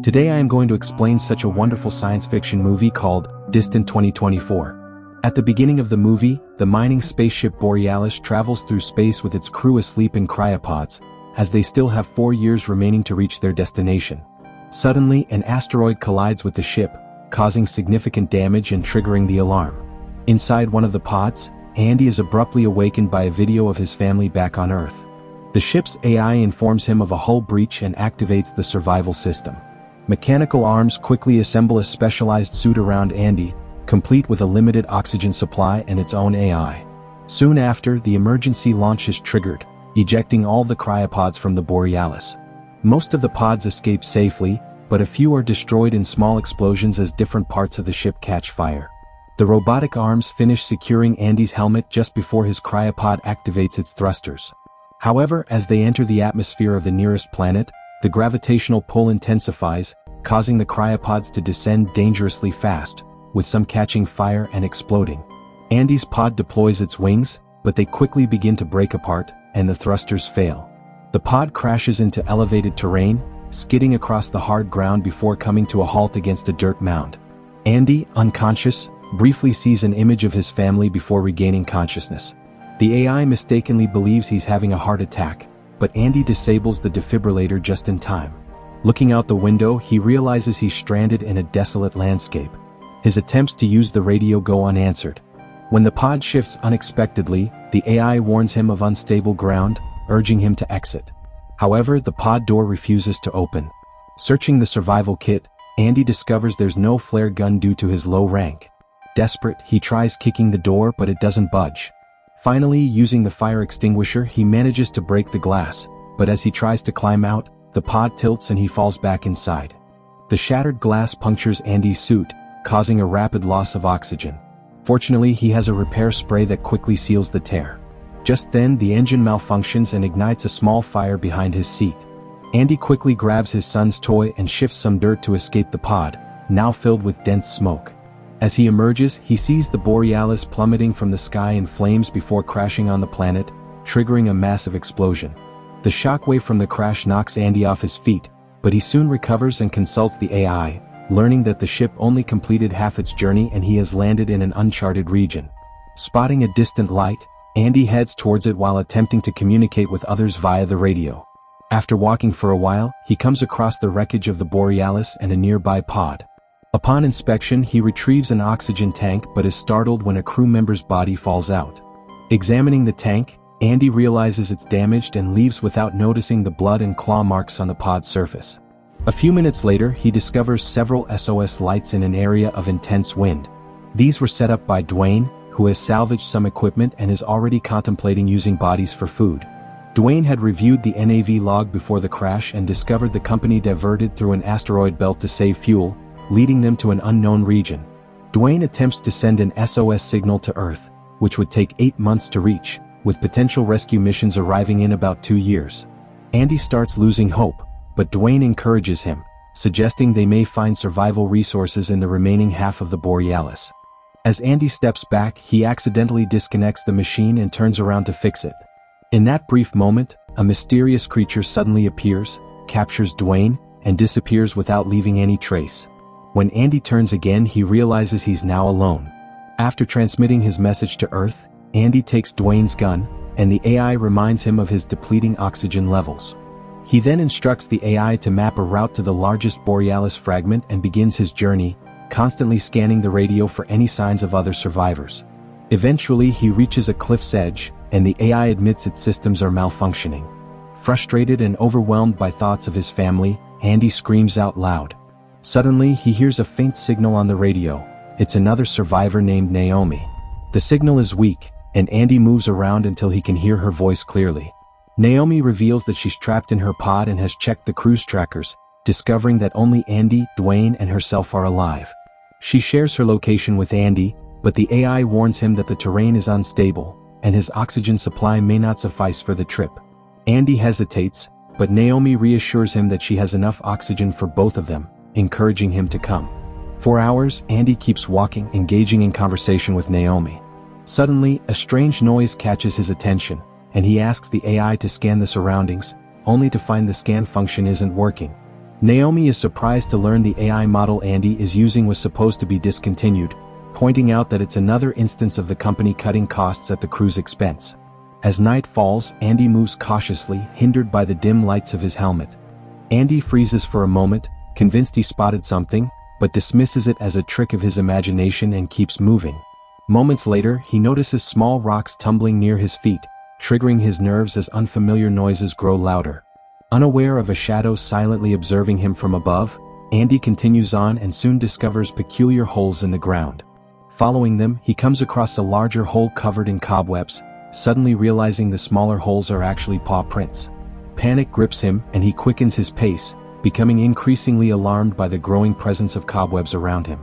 Today I am going to explain such a wonderful science fiction movie called Distant 2024. At the beginning of the movie, the mining spaceship Borealis travels through space with its crew asleep in cryopods, as they still have 4 years remaining to reach their destination. Suddenly, an asteroid collides with the ship, causing significant damage and triggering the alarm. Inside one of the pods, Andy is abruptly awakened by a video of his family back on Earth. The ship's AI informs him of a hull breach and activates the survival system. Mechanical arms quickly assemble a specialized suit around Andy, complete with a limited oxygen supply and its own AI. Soon after, the emergency launch is triggered, ejecting all the cryopods from the Borealis. Most of the pods escape safely, but a few are destroyed in small explosions as different parts of the ship catch fire. The robotic arms finish securing Andy's helmet just before his cryopod activates its thrusters. However, as they enter the atmosphere of the nearest planet, the gravitational pull intensifies, causing the cryopods to descend dangerously fast, with some catching fire and exploding. Andy's pod deploys its wings, but they quickly begin to break apart, and the thrusters fail. The pod crashes into elevated terrain, skidding across the hard ground before coming to a halt against a dirt mound. Andy, unconscious, briefly sees an image of his family before regaining consciousness. The AI mistakenly believes he's having a heart attack, but Andy disables the defibrillator just in time. Looking out the window, he realizes he's stranded in a desolate landscape. His attempts to use the radio go unanswered. When the pod shifts unexpectedly, the AI warns him of unstable ground, urging him to exit. However, the pod door refuses to open. Searching the survival kit, Andy discovers there's no flare gun due to his low rank. Desperate, he tries kicking the door but it doesn't budge. Finally, using the fire extinguisher, he manages to break the glass, but as he tries to climb out, the pod tilts and he falls back inside. The shattered glass punctures Andy's suit, causing a rapid loss of oxygen. Fortunately, he has a repair spray that quickly seals the tear. Just then, the engine malfunctions and ignites a small fire behind his seat. Andy quickly grabs his son's toy and shifts some dirt to escape the pod, now filled with dense smoke. As he emerges, he sees the Borealis plummeting from the sky in flames before crashing on the planet, triggering a massive explosion. The shockwave from the crash knocks Andy off his feet, but he soon recovers and consults the AI, learning that the ship only completed half its journey and he has landed in an uncharted region. Spotting a distant light, Andy heads towards it while attempting to communicate with others via the radio. After walking for a while, he comes across the wreckage of the Borealis and a nearby pod. Upon inspection, he retrieves an oxygen tank but is startled when a crew member's body falls out. Examining the tank, Andy realizes it's damaged and leaves without noticing the blood and claw marks on the pod's surface. A few minutes later, he discovers several SOS lights in an area of intense wind. These were set up by Dwayne, who has salvaged some equipment and is already contemplating using bodies for food. Dwayne had reviewed the NAV log before the crash and discovered the company diverted through an asteroid belt to save fuel, leading them to an unknown region. Dwayne attempts to send an SOS signal to Earth, which would take 8 months to reach, with potential rescue missions arriving in about 2 years. Andy starts losing hope, but Dwayne encourages him, suggesting they may find survival resources in the remaining half of the Borealis. As Andy steps back, he accidentally disconnects the machine and turns around to fix it. In that brief moment, a mysterious creature suddenly appears, captures Dwayne, and disappears without leaving any trace. When Andy turns again, he realizes he's now alone. After transmitting his message to Earth, Andy takes Dwayne's gun, and the AI reminds him of his depleting oxygen levels. He then instructs the AI to map a route to the largest Borealis fragment and begins his journey, constantly scanning the radio for any signs of other survivors. Eventually, he reaches a cliff's edge, and the AI admits its systems are malfunctioning. Frustrated and overwhelmed by thoughts of his family, Andy screams out loud. Suddenly, he hears a faint signal on the radio. It's another survivor named Naomi. The signal is weak, and Andy moves around until he can hear her voice clearly. Naomi reveals that she's trapped in her pod and has checked the cruise trackers, discovering that only Andy, Dwayne, and herself are alive. She shares her location with Andy, but the AI warns him that the terrain is unstable, and his oxygen supply may not suffice for the trip. Andy hesitates, but Naomi reassures him that she has enough oxygen for both of them, encouraging him to come. For hours, Andy keeps walking, engaging in conversation with Naomi. Suddenly, a strange noise catches his attention, and he asks the AI to scan the surroundings, only to find the scan function isn't working. Naomi is surprised to learn the AI model Andy is using was supposed to be discontinued, pointing out that it's another instance of the company cutting costs at the crew's expense. As night falls, Andy moves cautiously, hindered by the dim lights of his helmet. Andy freezes for a moment, convinced he spotted something, but dismisses it as a trick of his imagination and keeps moving. Moments later, he notices small rocks tumbling near his feet, triggering his nerves as unfamiliar noises grow louder. Unaware of a shadow silently observing him from above, Andy continues on and soon discovers peculiar holes in the ground. Following them, he comes across a larger hole covered in cobwebs, suddenly realizing the smaller holes are actually paw prints. Panic grips him and he quickens his pace, becoming increasingly alarmed by the growing presence of cobwebs around him.